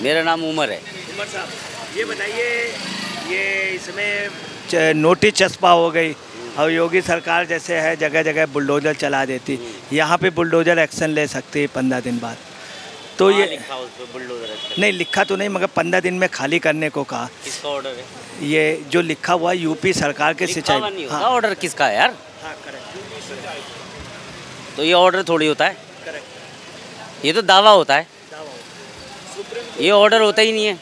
मेरा नाम उमर है। उमर साहब, ये बताइए, ये इसमें नोटिस चस्पा हो गई और योगी सरकार जैसे है जगह जगह बुलडोजर चला देती, यहाँ पे बुलडोजर एक्शन ले सकती है 15 दिन बाद। तो ये लिखा उस पे बुलडोजर एक्शन? नहीं लिखा तो नहीं, मगर 15 दिन में खाली करने को कहा। किसका ऑर्डर है? ये जो लिखा हुआ है यूपी सरकार के सिंचाई। हाँ, ऑर्डर किसका है यार? हाँ, करेक्ट। तो ये ऑर्डर थोड़ी होता है, ये तो दावा होता है, ये ऑर्डर होता ही नहीं है।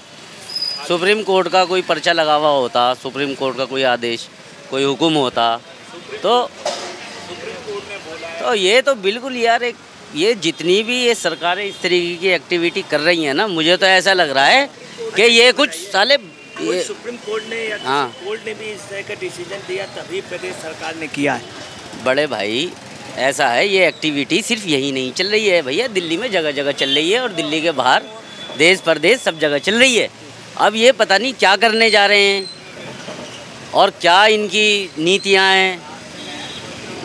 सुप्रीम कोर्ट का कोई पर्चा लगा हुआ होता, सुप्रीम कोर्ट का कोई आदेश, कोई हुक्म होता तो ये तो बिल्कुल यार एक, ये जितनी भी ये सरकारें इस तरीके की एक्टिविटी कर रही हैं ना, मुझे तो ऐसा लग रहा है कि ये कुछ साले ये सुप्रीम कोर्ट ने या हाँ, कोर्ट ने भी इस तरह का डिसीजन दिया तभी प्रदेश सरकार ने किया है। बड़े भाई ऐसा है, ये एक्टिविटी सिर्फ यही नहीं चल रही है भैया, दिल्ली में जगह जगह चल रही है और दिल्ली के बाहर देश परदेश सब जगह चल रही है। अब ये पता नहीं क्या करने जा रहे हैं और क्या इनकी नीतियां हैं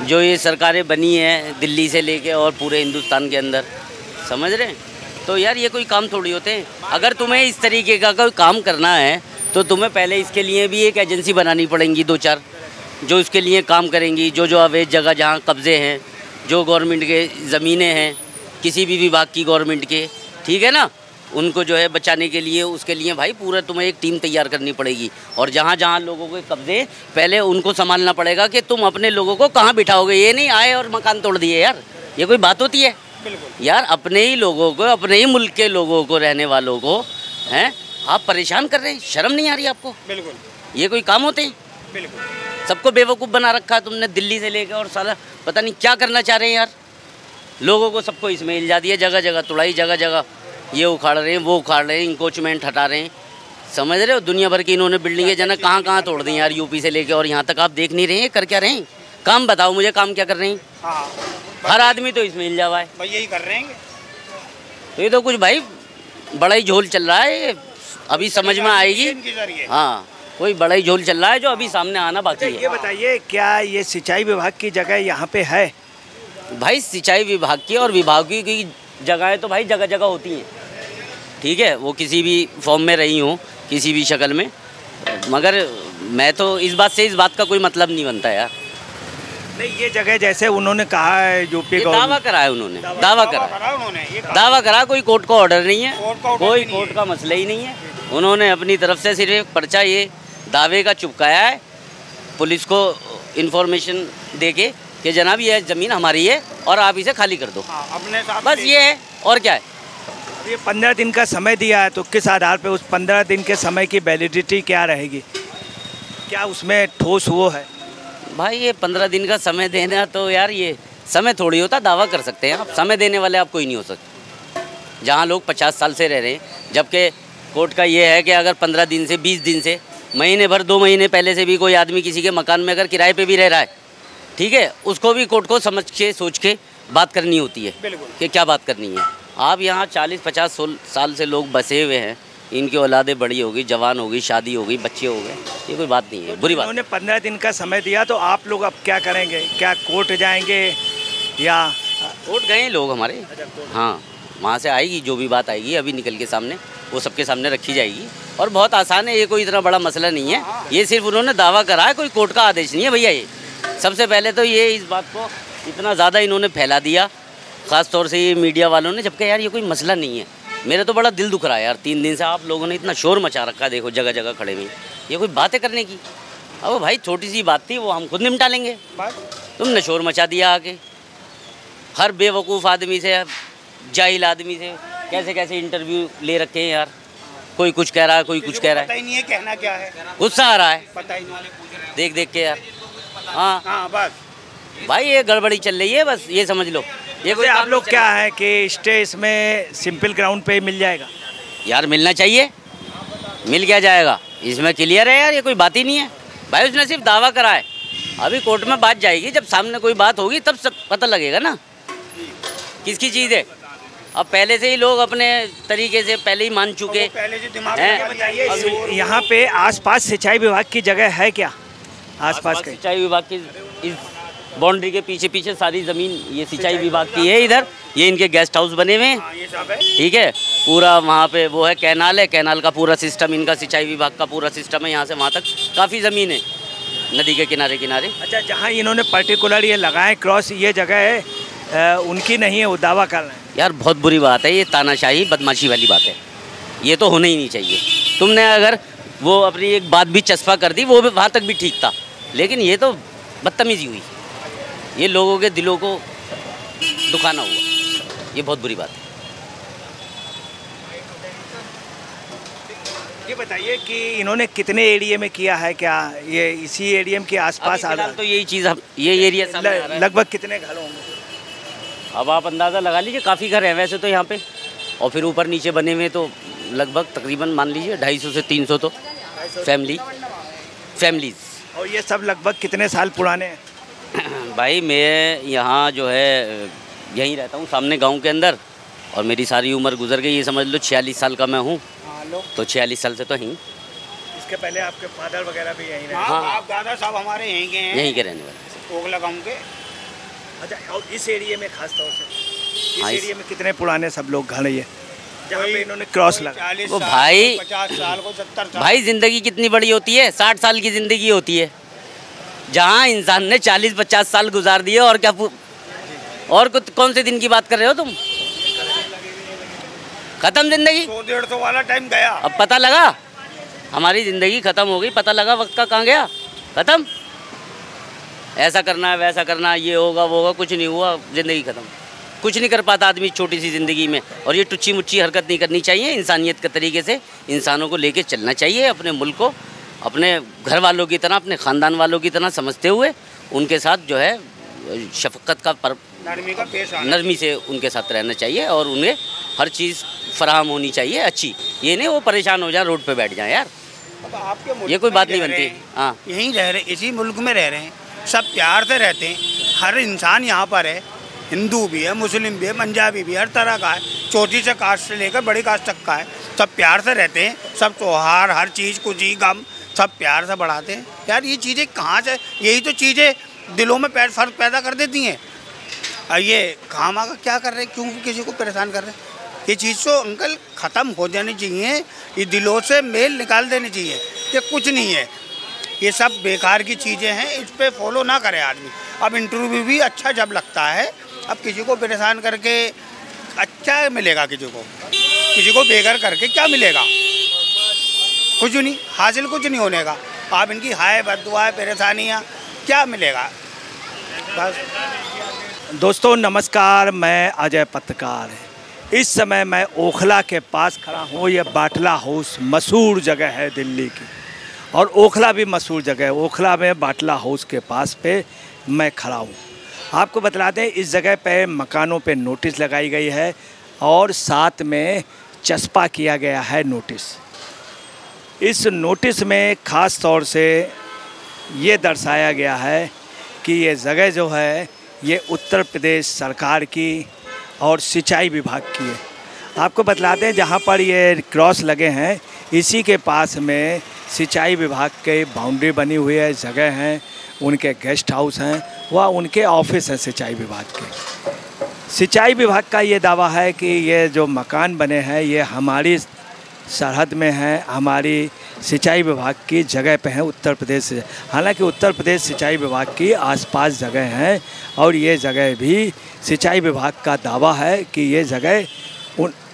जो ये सरकारें बनी हैं दिल्ली से लेके और पूरे हिंदुस्तान के अंदर, समझ रहे हैं? तो यार ये कोई काम थोड़ी होते हैं। अगर तुम्हें इस तरीके का कोई काम करना है तो तुम्हें पहले इसके लिए भी एक एजेंसी बनानी पड़ेंगी, 2-4 जो इसके लिए काम करेंगी, जो अवैध जगह जहाँ कब्जे हैं, जो गवर्नमेंट के ज़मीनें हैं किसी भी विभाग की गवर्नमेंट के, ठीक है ना, उनको जो है बचाने के लिए, उसके लिए भाई पूरा तुम्हें एक टीम तैयार करनी पड़ेगी। और जहाँ जहाँ लोगों के कब्जे, पहले उनको संभालना पड़ेगा कि तुम अपने लोगों को कहाँ बिठाओगे। ये नहीं आए और मकान तोड़ दिए यार, ये कोई बात होती है? यार अपने ही लोगों को, अपने ही मुल्क के लोगों को, रहने वालों को हैं आप परेशान कर रहे हैं, शर्म नहीं आ रही आपको? बिल्कुल, ये कोई काम होते हैं? बिल्कुल। सबको बेवकूफ़ बना रखा है तुमने दिल्ली से लेकर, और साला पता नहीं क्या करना चाह रहे हैं यार लोगों को। सबको इसमें इल्जा दिया, जगह जगह तुड़ाई, जगह जगह ये उखाड़ रहे हैं, वो उखाड़ रहे हैं, इंकोचमेंट हटा रहे हैं, समझ रहे हो? दुनिया भर की इन्होंने बिल्डिंगें जना कहाँ कहाँ तोड़ दी यार, यूपी से लेके और यहाँ तक। आप देख नहीं रहे हैं कर क्या रहे हैं? काम बताओ मुझे, काम क्या कर रहे हैं? हाँ, हर आदमी तो इसमें इल्जा हुआ है, भाई यही कर रहे हैं। तो ये तो कुछ भाई बड़ा ही झोल चल रहा है, अभी समझ में आएगी। हाँ, कोई बड़ा ही झोल चल रहा है जो अभी सामने आना बाकी है। ये बताइए, क्या ये सिंचाई विभाग की जगह यहाँ पे है? भाई सिंचाई विभाग की और विभागीय की जगहें तो भाई जगह जगह होती हैं, ठीक है, वो किसी भी फॉर्म में रही हो, किसी भी शक्ल में, मगर मैं तो इस बात का कोई मतलब नहीं बनता यार। नहीं, ये जगह जैसे उन्होंने कहा है यूपी को, दावा करा है उन्होंने, दावा करा, कोई कोर्ट का ऑर्डर नहीं है, कोई कोर्ट का मसला ही नहीं है। उन्होंने अपनी तरफ से सिर्फ एक पर्चा ये दावे का चिपकाया है पुलिस को इन्फॉर्मेशन देके कि जनाब ये ज़मीन हमारी है और आप इसे खाली कर दो, अपने साथ, बस ये है, और क्या है? ये 15 दिन का समय दिया है, तो किस आधार पे उस 15 दिन के समय की वैलिडिटी क्या रहेगी? क्या उसमें ठोस वो है? भाई ये 15 दिन का समय देना तो यार ये समय थोड़ी होता, दावा कर सकते हैं आप, समय देने वाले आप कोई नहीं हो सकते। जहाँ लोग 50 साल से रह रहे हैं, जबकि कोर्ट का ये है कि अगर 15 दिन से, 20 दिन से, महीने भर, 2 महीने पहले से भी कोई आदमी किसी के मकान में अगर किराए पे भी रह रहा है, ठीक है, उसको भी कोर्ट को समझ के, सोच के बात करनी होती है कि क्या बात करनी है। आप यहाँ 40-50 साल से लोग बसे हुए हैं, इनकी औलादें बड़ी होगी, जवान होगी, शादी होगी, बच्चे हो गए, ये कोई बात नहीं है, बुरी बात। उन्होंने 15 दिन का समय दिया, तो आप लोग अब क्या करेंगे? क्या कोर्ट जाएंगे या? कोर्ट गए लोग हमारे, हाँ, वहाँ से आएगी जो भी बात आएगी अभी निकल के सामने, वो सबके सामने रखी जाएगी। और बहुत आसान है, ये कोई इतना बड़ा मसला नहीं है, ये सिर्फ उन्होंने दावा करा है, कोई कोर्ट का आदेश नहीं है भैया। ये सबसे पहले तो ये इस बात को इतना ज़्यादा इन्होंने फैला दिया, ख़ास तौर से ये मीडिया वालों ने, जबकि यार ये कोई मसला नहीं है। मेरा तो बड़ा दिल दुख रहा है यार, 3 दिन से आप लोगों ने इतना शोर मचा रखा है, देखो जगह जगह खड़े हुए, ये कोई बातें करने की? अब भाई छोटी सी बात थी, वो हम खुद निपटा लेंगे, तुमने शोर मचा दिया आके। हर बेवकूफ़ आदमी से, जाहिल आदमी से कैसे कैसे इंटरव्यू ले रखे हैं यार, कोई कुछ कह रहा है, कोई कुछ कह रहा है, पता ही नहीं है कहना क्या है, गुस्सा आ रहा है पता ही नहीं, देख देख के यार। हाँ बस भाई ये गड़बड़ी चल रही है, बस ये समझ लो। ये कोई आप लोग क्या है कि स्टे इसमें सिंपल ग्राउंड पे ही मिल जाएगा? यार मिलना चाहिए, मिल क्या जाएगा, इसमें क्लियर है यार, ये कोई बात ही नहीं है भाई। उसने सिर्फ दावा करा है, अभी कोर्ट में बात जाएगी, जब सामने कोई बात होगी तब सब पता लगेगा ना किसकी चीज़ है। अब पहले से ही लोग अपने तरीके से पहले ही मान चुके हैं। यहाँ पे आसपास सिंचाई विभाग की जगह है क्या? आसपास सिंचाई विभाग की इस बाउंड्री के पीछे पीछे सारी ज़मीन ये सिंचाई विभाग की है इधर, ये इनके गेस्ट हाउस बने हुए हैं, ये सब है। ठीक है। पूरा वहाँ पे वो है कैनाल का पूरा सिस्टम इनका, सिंचाई विभाग का पूरा सिस्टम है। यहाँ से वहाँ तक काफ़ी ज़मीन है नदी के किनारे किनारे। अच्छा, जहाँ इन्होंने पर्टिकुलर ये लगाए क्रॉस, ये जगह है उनकी नहीं है, वो दावा कर रहे हैं। यार बहुत बुरी बात है, ये तानाशाही बदमाशी वाली बात है, ये तो होना ही नहीं चाहिए। तुमने अगर वो अपनी एक बात भी चस्पा कर दी, वो भी वहाँ तक भी ठीक था, लेकिन ये तो बदतमीजी हुई, ये लोगों के दिलों को दुखाना हुआ, ये बहुत बुरी बात है। ये बताइए कि इन्होंने कितने एरिया में किया है, क्या ये इसी एरिया के आसपास आ रहा है? तो यही चीज़ ये एरिया सामने आ रहा है। लगभग कितने घर होंगे? अब आप अंदाज़ा लगा लीजिए, काफ़ी घर हैं वैसे तो यहाँ पे, और फिर ऊपर नीचे बने हुए तो लगभग तकरीबन मान लीजिए 250 से 300 तो फैमिलीज। और ये सब लगभग कितने साल पुराने हैं? भाई मैं यहाँ जो है यहीं रहता हूँ सामने गांव के अंदर, और मेरी सारी उम्र गुजर गई, ये समझ लो 46 साल का मैं हूँ, तो 46 साल से तो यहीं। इसके पहले आपके फादर वगैरह भी यहीं रहे? हाँ, आप दादा साहब हमारे यहीं के हैं, यहीं के रहने वाले, ओखला गाँव के। अच्छा, और इस एरिया में खास तौर से इस हाँ, एरिया में कितने पुराने सब लोग घर ये जहाँ पे इन्होंने क्रॉस लगा? 40 वो साल, भाई 50 साल को 70 साल। भाई ज़िंदगी कितनी बड़ी होती है, 60 साल की ज़िंदगी होती है, जहाँ इंसान ने 40-50 साल गुजार दिए, और क्या और कौन से दिन की बात कर रहे हो तुम? खत्म जिंदगी, 100-150 वाला टाइम गया। अब पता लगा हमारी ज़िंदगी ख़त्म हो गई, पता लगा वक्त का कहाँ गया, ख़त्म। ऐसा करना है वैसा करना, ये होगा वो होगा, कुछ नहीं हुआ, ज़िंदगी ख़त्म। कुछ नहीं कर पाता आदमी छोटी सी ज़िंदगी में, और ये टुच्ची मुच्ची हरकत नहीं करनी चाहिए। इंसानियत के तरीके से इंसानों को लेके चलना चाहिए, अपने मुल्क को अपने घर वालों की तरह, अपने ख़ानदान वालों की तरह समझते हुए उनके साथ जो है शफ़क़त का नरमी से उनके साथ रहना चाहिए, और उन्हें हर चीज़ फराहम होनी चाहिए अच्छी। ये नहीं वो परेशान हो जाए रोड पे बैठ जाएं यार, अब आपके मुल्क ये कोई में बात रह नहीं रहे बनती। हैं, हाँ, यहीं रह रहे, इसी मुल्क में रह रहे हैं, सब प्यार से रहते हैं। हर इंसान यहाँ पर है, हिंदू भी है, मुस्लिम भी है, पंजाबी भी, हर तरह का है, छोटी से कास्ट से लेकर बड़ी कास्ट तक का है, सब प्यार से रहते हैं। सब त्योहार, हर चीज़, खुशी गम सब प्यार से बढ़ाते हैं। यार ये चीज़ें कहाँ से, यही तो चीज़ें दिलों में फ़र्क पैदा कर देती हैं। और ये खामा का क्या कर रहे हैं, क्यों किसी को परेशान कर रहे हैं? ये चीज़ तो अंकल ख़त्म हो जानी चाहिए, ये दिलों से मेल निकाल देनी चाहिए। ये कुछ नहीं है, ये सब बेकार की चीज़ें हैं, इस पर फॉलो ना करे आदमी। अब इंटरव्यू भी अच्छा जब लगता है, अब किसी को परेशान करके अच्छा मिलेगा, किसी को बेघर करके क्या मिलेगा? कुछ नहीं हासिल, कुछ नहीं होने का। आप इनकी हाय बद्दुआएं, परेशानियाँ, क्या मिलेगा? बस। दोस्तों नमस्कार, मैं अजय पत्रकार। इस समय मैं ओखला के पास खड़ा हूँ। ये बाटला हाउस मशहूर जगह है दिल्ली की, और ओखला भी मशहूर जगह है। ओखला में बाटला हाउस के पास पे मैं खड़ा हूँ। आपको बता दें, इस जगह पे मकानों पे नोटिस लगाई गई है, और साथ में चस्पा किया गया है नोटिस। इस नोटिस में ख़ास तौर से ये दर्शाया गया है कि ये जगह जो है ये उत्तर प्रदेश सरकार की और सिंचाई विभाग की है। आपको बतला दें, जहाँ पर ये क्रॉस लगे हैं इसी के पास में सिंचाई विभाग के बाउंड्री बनी हुई है, जगह हैं, उनके गेस्ट हाउस हैं, वह उनके ऑफिस हैं सिंचाई विभाग के। सिंचाई विभाग का ये दावा है कि ये जो मकान बने हैं ये हमारी सरहद में हैं, हमारी सिंचाई विभाग की जगह पे हैं उत्तर प्रदेश से। हालांकि उत्तर प्रदेश सिंचाई विभाग की आसपास जगह हैं, और ये जगह भी सिंचाई विभाग का दावा है कि ये जगह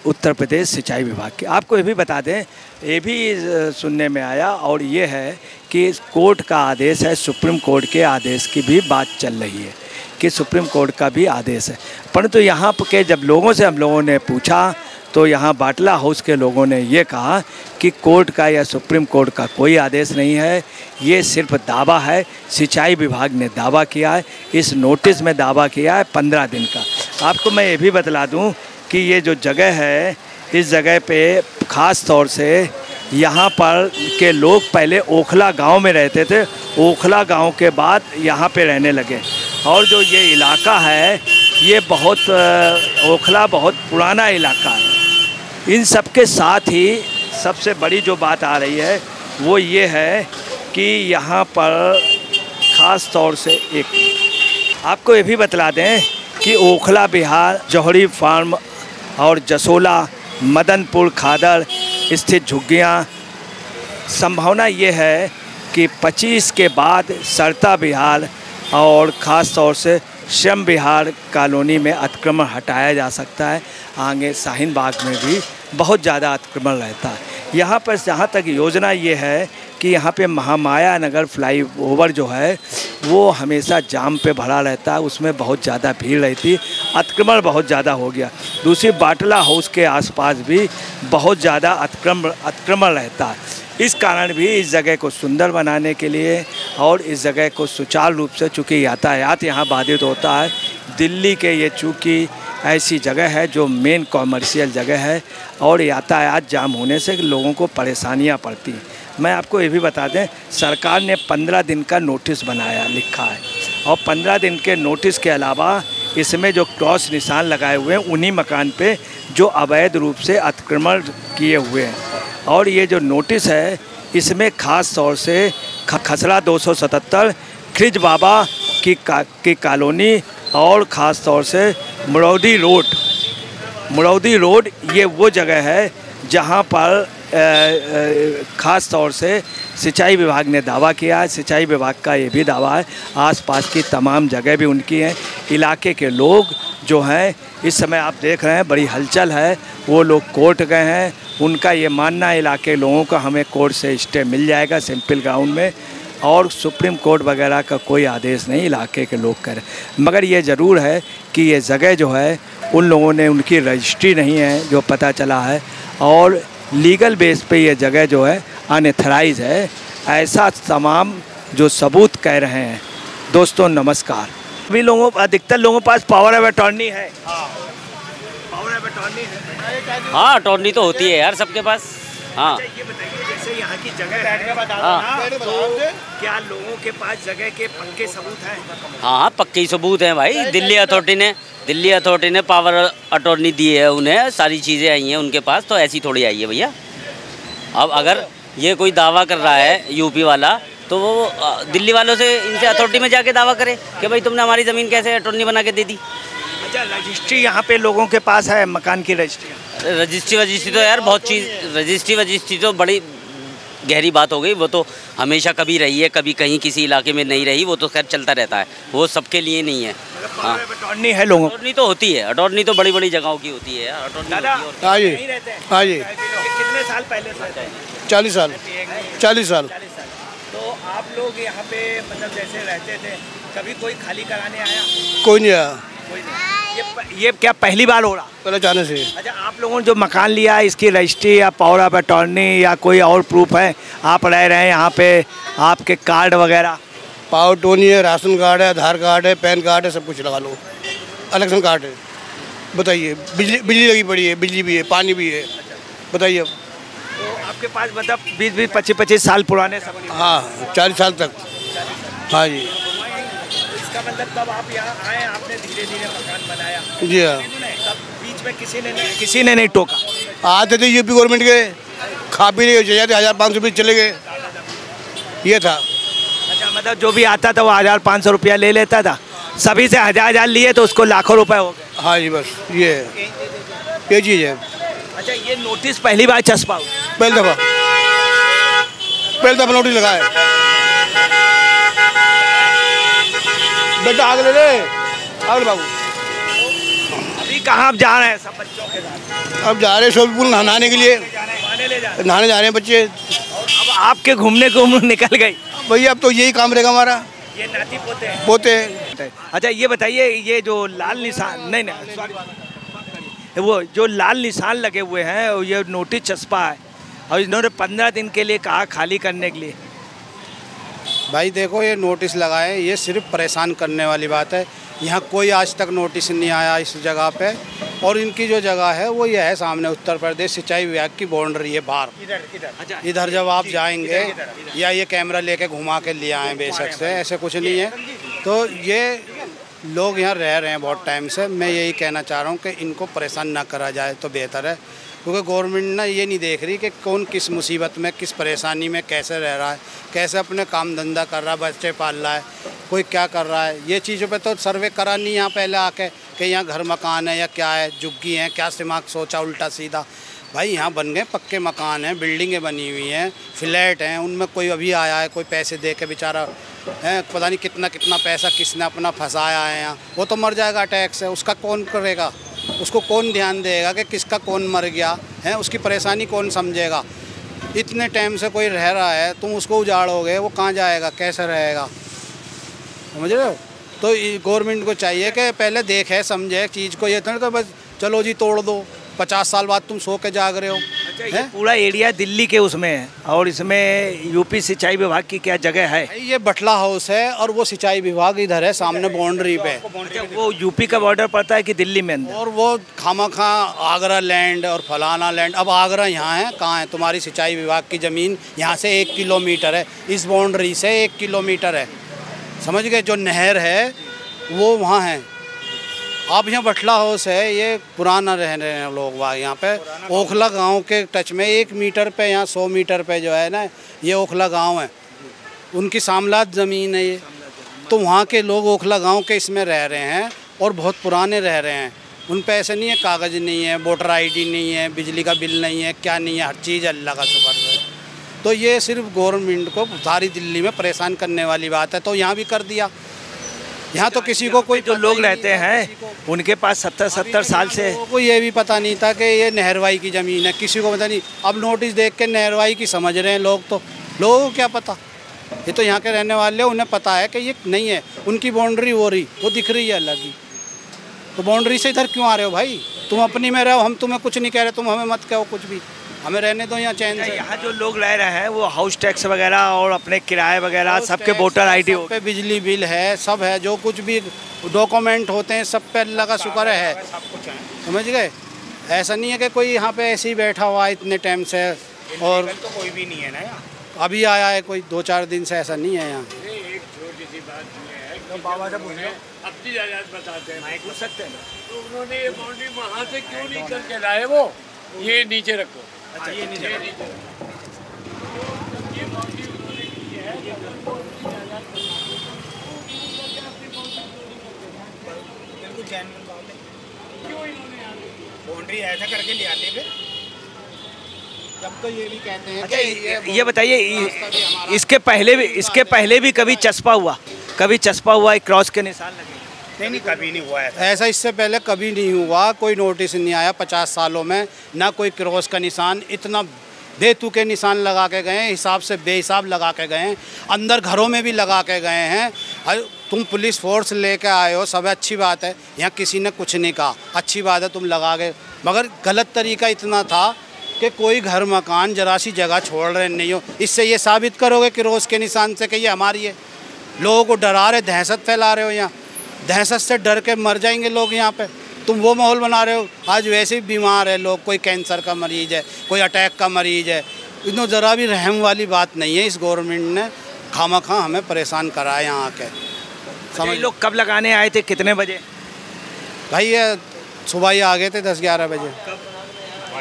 उत्तर प्रदेश सिंचाई विभाग की। आपको ये भी बता दें, ये भी सुनने में आया, और ये है कि कोर्ट का आदेश है, सुप्रीम कोर्ट के आदेश की भी बात चल रही है कि सुप्रीम कोर्ट का भी आदेश है। परंतु यहाँ के जब लोगों से हम लोगों ने पूछा, तो यहाँ बाटला हाउस के लोगों ने ये कहा कि कोर्ट का या सुप्रीम कोर्ट का कोई आदेश नहीं है, ये सिर्फ दावा है। सिंचाई विभाग ने दावा किया है, इस नोटिस में दावा किया है 15 दिन का। आपको मैं ये भी बतला दूं कि ये जो जगह है, इस जगह पे ख़ास तौर से यहाँ पर के लोग पहले ओखला गांव में रहते थे, ओखला गांव के बाद यहाँ पे रहने लगे। और जो ये इलाका है ये बहुत ओखला बहुत पुराना इलाका है। इन सब के साथ ही सबसे बड़ी जो बात आ रही है वो ये है कि यहाँ पर ख़ास तौर से एक आपको ये भी बतला दें कि ओखला बिहार, जौहरी फार्म और जसोला, मदनपुर खादर स्थित झुग्गियाँ, संभावना ये है कि 25 के बाद सरता विहार और ख़ास तौर से श्रम विहार कॉलोनी में अतिक्रमण हटाया जा सकता है। आगे शाहीन बाग में भी बहुत ज़्यादा अतिक्रमण रहता है। यहाँ पर जहाँ तक योजना ये है कि यहाँ पे महामाया नगर फ्लाईओवर जो है वो हमेशा जाम पे भरा रहता है, उसमें बहुत ज़्यादा भीड़ रहती है, अतिक्रमण बहुत ज़्यादा हो गया। दूसरी बाटला हाउस के आसपास भी बहुत ज़्यादा अतिक्रमण रहता है। इस कारण भी इस जगह को सुंदर बनाने के लिए और इस जगह को सुचारू रूप से, चूँकि यातायात यहाँ बाधित होता है, दिल्ली के ये चूँकि ऐसी जगह है जो मेन कॉमर्शियल जगह है और यातायात जाम होने से लोगों को परेशानियाँ पड़ती हैं। मैं आपको ये भी बता दें, सरकार ने 15 दिन का नोटिस बनाया लिखा है और 15 दिन के नोटिस के अलावा इसमें जो क्रॉस निशान लगाए हुए हैं उन्हीं मकान पे जो अवैध रूप से अतिक्रमण किए हुए हैं। और ये जो नोटिस है इसमें ख़ास तौर से खसरा 277, खिज बाबा की कॉलोनी और ख़ास तौर से मुरौदी रोड ये वो जगह है जहाँ पर ख़ास तौर से सिंचाई विभाग ने दावा किया है। सिंचाई विभाग का ये भी दावा है, आसपास की तमाम जगह भी उनकी हैं। इलाके के लोग जो हैं इस समय आप देख रहे हैं बड़ी हलचल है, वो लोग कोर्ट गए हैं। उनका ये मानना है इलाके के लोगों का हमें कोर्ट से स्टे मिल जाएगा सिंपल ग्राउंड में, और सुप्रीम कोर्ट वगैरह का कोई आदेश नहीं इलाके के लोग करें। मगर ये ज़रूर है कि ये जगह जो है उन लोगों ने, उनकी रजिस्ट्री नहीं है जो पता चला है, और लीगल बेस पे ये जगह जो है अनएथराइज है, ऐसा तमाम जो सबूत कह रहे हैं। दोस्तों नमस्कार। सभी लोगों, अधिकतर लोगों के पास पावर ऑफ अटॉर्नी है। पावर ऑफ अटॉर्नी है। हाँ, अटॉर्नी तो होती है यार सबके पास। हाँ, ये बताइए जैसे यहाँ की जगह है, हाँ, तो क्या लोगों के पास जगह के पक्के सबूत हैं? हाँ, पक्के ही सबूत हैं भाई। दिल्ली अथॉरिटी ने पावर अटॉर्नी दी है उन्हें, सारी चीज़ें आई हैं उनके पास, तो ऐसी थोड़ी आई है भैया। अब अगर ये कोई दावा कर रहा है यूपी वाला, तो वो दिल्ली वालों से, इनसे अथॉरिटी में जाके दावा करे कि भाई तुमने हमारी ज़मीन कैसे अटॉर्नी बना के दे दी। अच्छा, रजिस्ट्री यहाँ पे लोगों के पास है, मकान की रजिस्ट्री? रजिस्ट्री तो यार बहुत चीज़, रजिस्ट्री तो बड़ी गहरी बात हो गई। वो तो हमेशा कभी रही है, कभी कहीं किसी इलाके में नहीं रही, वो तो खैर चलता रहता है, वो सबके लिए नहीं है। हाँ, अटॉर्नी है लोगों, अटॉर्नी तो होती है, अटॉर्नी तो बड़ी बड़ी जगहों की होती है। हाँ जी, हाँ जी। कितने साल पहले से? 40 साल। 40 साल। तो आप लोग यहाँ पे मतलब जैसे रहते थे, कभी कोई खाली कराने आया? कोई नहीं आया। कोई नहीं। ये क्या पहली बार हो रहा? पहले जाने से। अच्छा, आप लोगों ने जो मकान लिया इसकी रजिस्ट्री या पावर ऑफ अटॉर्नी या कोई और प्रूफ है? आप रह रहे हैं यहाँ पे, आपके कार्ड वगैरह? पावर टोनी है, राशन कार्ड है, आधार कार्ड है, पैन कार्ड है, सब कुछ लगा लो। इलेक्शन कार्ड है। बताइए, बिजली लगी पड़ी है, बिजली भी है, पानी भी है। बताइए। तो आपके पास मतलब 20-20, 25-25 साल पुराने सब? हाँ, 40 साल तक। हाँ जी। इसका मतलब तब आप यहाँ आए, आपने धीरे धीरे मकान बनाया? जी हाँ। तब बीच में किसी ने नहीं टोका? आते थे यूपी गवर्नमेंट के, खा पी रहे 1500 रुपये चले गए, ये था। अच्छा, मतलब जो भी आता था वो 1500 रुपया ले लेता था, सभी से 1000 लिए तो उसको लाखों रुपए हो गए। हाँ जी, बस ये चीज़ है। अच्छा, ये नोटिस पहली बार चस्पा हुआ? पहली दफ़ा नोटिस लगा है। बेटा आगे ले ले, आगे बाबू। अभी कहाँ आप जा रहे हैं सब बच्चों के साथ? अब जा रहे हैं स्विमिंग पूल नहाने के लिए, नहाने जा रहे हैं बच्चे। अब आपके घूमने को उम्र निकल गई भैया, अब तो यही काम रहेगा हमारा। ये नाती पोते हैं। अच्छा, ये बताइए, ये जो लाल निशान, नहीं सॉरी, वो जो लाल निशान लगे हुए हैं, ये नोटिस चस्पा है और इन्होंने 15 दिन के लिए कहा खाली करने के लिए। भाई देखो, ये नोटिस लगाए, ये सिर्फ परेशान करने वाली बात है। यहाँ कोई आज तक नोटिस नहीं आया इस जगह पे, और इनकी जो जगह है वो ये है सामने उत्तर प्रदेश सिंचाई विभाग की बाउंड्री है बाहर। अच्छा, इधर जब आप जाएंगे या ये कैमरा लेके घुमा के ले आए बेशक से, ऐसे कुछ नहीं है। तो ये लोग यहाँ रह रहे हैं बहुत टाइम से। मैं यही कहना चाह रहा हूँ कि इनको परेशान ना करा जाए तो बेहतर है। क्योंकि गवर्नमेंट ना ये नहीं देख रही कि कौन किस मुसीबत में, किस परेशानी में कैसे रह रहा है, कैसे अपने काम धंधा कर रहा है, बच्चे पाल रहा है, कोई क्या कर रहा है। ये चीज़ों पे तो सर्वे करा नहीं यहाँ पहले आके कि यहाँ घर मकान है या क्या है, झुग्गी हैं, क्या दिमाग सोचा उल्टा सीधा। भाई यहाँ बन गए पक्के मकान हैं, बिल्डिंगें बनी हुई हैं, फ्लैट हैं, उनमें कोई अभी आया है, कोई पैसे दे के बेचारा है, पता नहीं कितना कितना पैसा किसने अपना फंसाया है यहाँ, वो तो मर जाएगा टैक्स है, उसका कौन करेगा, उसको कौन ध्यान देगा कि किसका कौन मर गया है, उसकी परेशानी कौन समझेगा। इतने टाइम से कोई रह रहा है, तुम उसको उजाड़ोगे, वो कहाँ जाएगा, कैसे रहेगा, समझ रहे हो। तो गवर्नमेंट को चाहिए कि पहले देखे समझे चीज़ को, ये तो बस चलो जी तोड़ दो, 50 साल बाद तुम सो के जाग रहे हो। अच्छा, ये पूरा एरिया दिल्ली के उसमें है और इसमें यूपी सिंचाई विभाग की क्या जगह है? ये बटला हाउस है और वो सिंचाई विभाग इधर है सामने बाउंड्री पे। अच्छा, वो यूपी का बॉर्डर पड़ता है कि दिल्ली में अंदर? और वो खामखा आगरा लैंड और फलाना लैंड, अब आगरा यहाँ है, कहाँ है तुम्हारी सिंचाई विभाग की ज़मीन? यहाँ से 1 किलोमीटर है, इस बाउंड्री से 1 किलोमीटर है, समझ गए। जो नहर है वो वहाँ है। अब यहाँ बटला हाउस है, ये पुराना रह रहे हैं लोग वहाँ, यहाँ पे ओखला गांव के टच में 1 मीटर पे, यहाँ 100 मीटर पे जो है ना, ये ओखला गांव है, उनकी सामलात ज़मीन है ये। तो वहाँ के लोग ओखला गांव के इसमें रह रहे हैं और बहुत पुराने रह रहे हैं। उन पे ऐसे नहीं है, कागज़ नहीं है, वोटर ID नहीं है, बिजली का बिल नहीं है, क्या नहीं है, हर चीज़ अल्लाह का शुक्र है। तो ये सिर्फ गवर्नमेंट को सारी दिल्ली में परेशान करने वाली बात है, तो यहाँ भी कर दिया। यहाँ तो किसी को कोई जो लोग रहते हैं उनके पास 70-70 साल से को ये भी पता नहीं था कि ये नहरवाई की ज़मीन है, किसी को पता नहीं। अब नोटिस देख के नहरवाई की समझ रहे हैं लोग, तो लोगों को क्या पता, ये तो यहाँ के रहने वाले उन्हें पता है कि ये नहीं है। उनकी बाउंड्री हो रही, वो दिख रही है अलग ही, तो बाउंड्री से इधर क्यों आ रहे हो भाई? तुम अपनी में रहो, हम तुम्हें कुछ नहीं कह रहे, तुम हमें मत कहो कुछ भी, हमें रहने दो यहाँ चैन से। यहाँ जो लोग रह रहे हैं वो हाउस टैक्स वगैरह और अपने किराए वगैरह सबके वोटर ID हो पे, बिजली बिल है, सब है, जो कुछ भी डॉक्यूमेंट होते हैं सब पे अल्लाह का शुक्र है, समझ गए। ऐसा नहीं है कि कोई यहाँ पे ऐसे ही बैठा हुआ है इतने टाइम से, और तो कोई भी नहीं है ना यहाँ, अभी आया है कोई 2-4 दिन से, ऐसा नहीं है यहाँ। एक छोटी सी बात ये है कि बाबा साहब बोलिए, अपनी आजाद बताते हैं, पूछ सकते हैं? तो उन्होंने ये बाउंड्री वहाँ से क्यों नहीं करके लाए? वो ये नीचे रखो। अच्छा, ये नीचे ये नीचे रखो। ये बाउंड्री उन्होंने की है, बाउंड्री ऐसा करके ले आते फिर। जब तो ये भी कहते हैं अच्छा, ये बताइए, इसके पहले भी कभी चस्पा हुआ क्रॉस के निशान लगे? नहीं, कभी नहीं हुआ ऐसा, इससे पहले कभी नहीं हुआ, कोई नोटिस नहीं आया 50 सालों में, ना कोई क्रॉस का निशान। इतना बेतुके निशान लगा के गए हैं, हिसाब से बेहिसाब लगा के गए हैं, अंदर घरों में भी लगा के गए हैं। तुम पुलिस फोर्स लेके आए हो, सब अच्छी बात है, यहाँ किसी ने कुछ नहीं कहा, अच्छी बात है तुम लगा गए, मगर गलत तरीका इतना था कि कोई घर मकान जरा सी जगह छोड़ रहे नहीं हो। इससे ये साबित करोगे क्रॉस के निशान से कि ये हमारी है? लोगों को डरा रहे, दहशत फैला रहे हो, यहाँ दहशत से डर के मर जाएंगे लोग यहाँ पे, तुम वो माहौल बना रहे हो। आज वैसे ही बीमार है लोग, कोई कैंसर का मरीज है, कोई अटैक का मरीज है, इतना ज़रा भी रहम वाली बात नहीं है। इस गवर्नमेंट ने खामखा हमें परेशान करा है यहाँ के। समझ लोग कब लगाने आए थे, कितने बजे? भाई ये सुबह ही आ गए थे 10-11 बजे,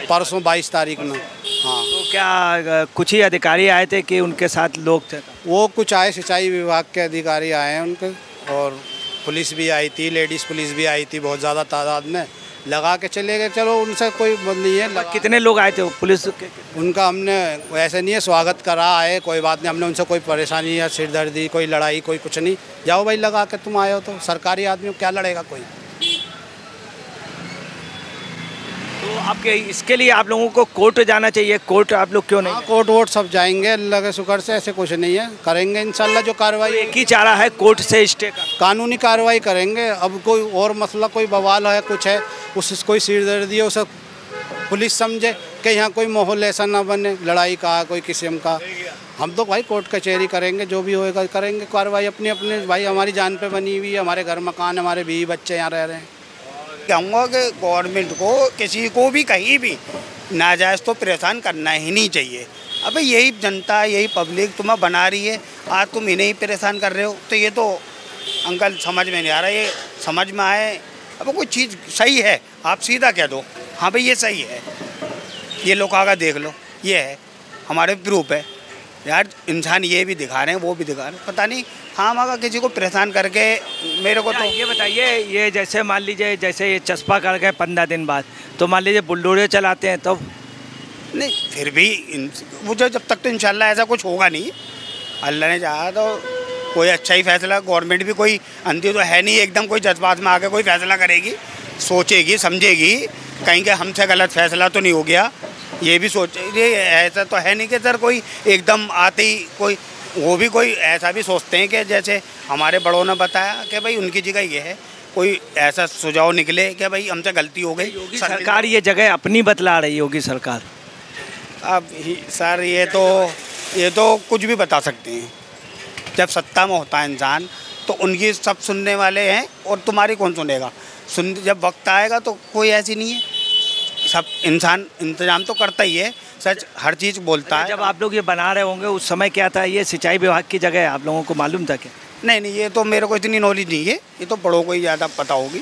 परसों 22 तारीख में। हाँ, तो क्या कुछ ही अधिकारी आए थे कि उनके साथ लोग थे? वो कुछ आए, सिंचाई विभाग के अधिकारी आए हैं उनके, और पुलिस भी आई थी, लेडीज़ पुलिस भी आई थी, बहुत ज़्यादा तादाद में, लगा के चले गए। चलो उनसे कोई बंद नहीं है। कितने लोग आए थे पुलिस के? उनका हमने ऐसे नहीं है, स्वागत करा, आए, कोई बात नहीं, हमने उनसे कोई परेशानी या सिरदर्दी, कोई लड़ाई, कोई कुछ नहीं। जाओ भाई, लगा के तुम आए हो तो, सरकारी आदमी क्या लड़ेगा कोई। तो आपके इसके लिए आप लोगों को कोर्ट जाना चाहिए, कोर्ट आप लोग क्यों नहीं? हाँ, कोर्ट वोट सब जाएंगे, अल्लाह के शुक्र से, ऐसे कुछ नहीं है, करेंगे इंशाल्लाह जो कार्रवाई। एक ही चारा है कोर्ट से स्टे का, कानूनी कार्रवाई करेंगे। अब कोई और मसला, कोई बवाल है, कुछ है, उस कोई सिरदर्दी है, उसे पुलिस समझे कि यहाँ कोई माहौल ऐसा ना बने लड़ाई का, कोई किस्म का। हम तो भाई कोर्ट कचहरी करेंगे, जो भी होएगा करेंगे कार्रवाई अपनी अपने। भाई हमारी जान पे बनी हुई है, हमारे घर मकान, हमारे बीवी बच्चे यहाँ रह रहे हैं। कहूँगा कि गवर्नमेंट को किसी को भी कहीं भी नाजायज़ तो परेशान करना ही नहीं चाहिए। अबे यही जनता, यही पब्लिक तुम्हें बना रही है, आज तुम इन्हें ही परेशान कर रहे हो, तो ये तो अंकल समझ में नहीं आ रहा। ये समझ में आए, अब कोई चीज़ सही है आप सीधा कह दो, हाँ भाई ये सही है, ये लोग आगे देख लो, ये है हमारे प्रूफ है यार। इंसान ये भी दिखा रहे हैं, वो भी दिखा रहे हैं, पता नहीं हम अगर किसी को परेशान करके मेरे को तो ये बताइए, ये जैसे मान लीजिए जैसे ये चस्पा कर गए 15 दिन बाद, तो मान लीजिए बुलडोजर चलाते हैं तो नहीं, फिर भी मुझे जब तक तो इंशाल्लाह ऐसा कुछ होगा नहीं, अल्लाह ने चाहा तो कोई अच्छा ही फैसला, गवर्नमेंट भी कोई अंधी तो है नहीं एकदम कोई जज्बात में आके कोई फैसला करेगी, सोचेगी समझेगी कहीं के हमसे गलत फैसला तो नहीं हो गया, ये भी सोचे। ऐसा तो है नहीं कि सर कोई एकदम आते ही कोई, वो भी कोई ऐसा भी सोचते हैं कि जैसे हमारे बड़ों ने बताया कि भाई उनकी जगह ये है, कोई ऐसा सुझाव निकले कि भाई हमसे गलती हो गई। योगी सरकार ये जगह अपनी बतला रही होगी सरकार। अब सर ये तो कुछ भी बता सकते हैं, जब सत्ता में होता है इंसान तो उनकी सब सुनने वाले हैं और तुम्हारी कौन सुनेगा। जब वक्त आएगा तो कोई ऐसी नहीं है, सब इंसान इंतजाम तो करता ही है, सच हर चीज़ बोलता है। जब आप लोग ये बना रहे होंगे उस समय क्या था, ये सिंचाई विभाग की जगह है, आप लोगों को मालूम था क्या? नहीं, ये तो मेरे को इतनी नॉलेज नहीं है, ये तो बड़ों को ही ज़्यादा पता होगी।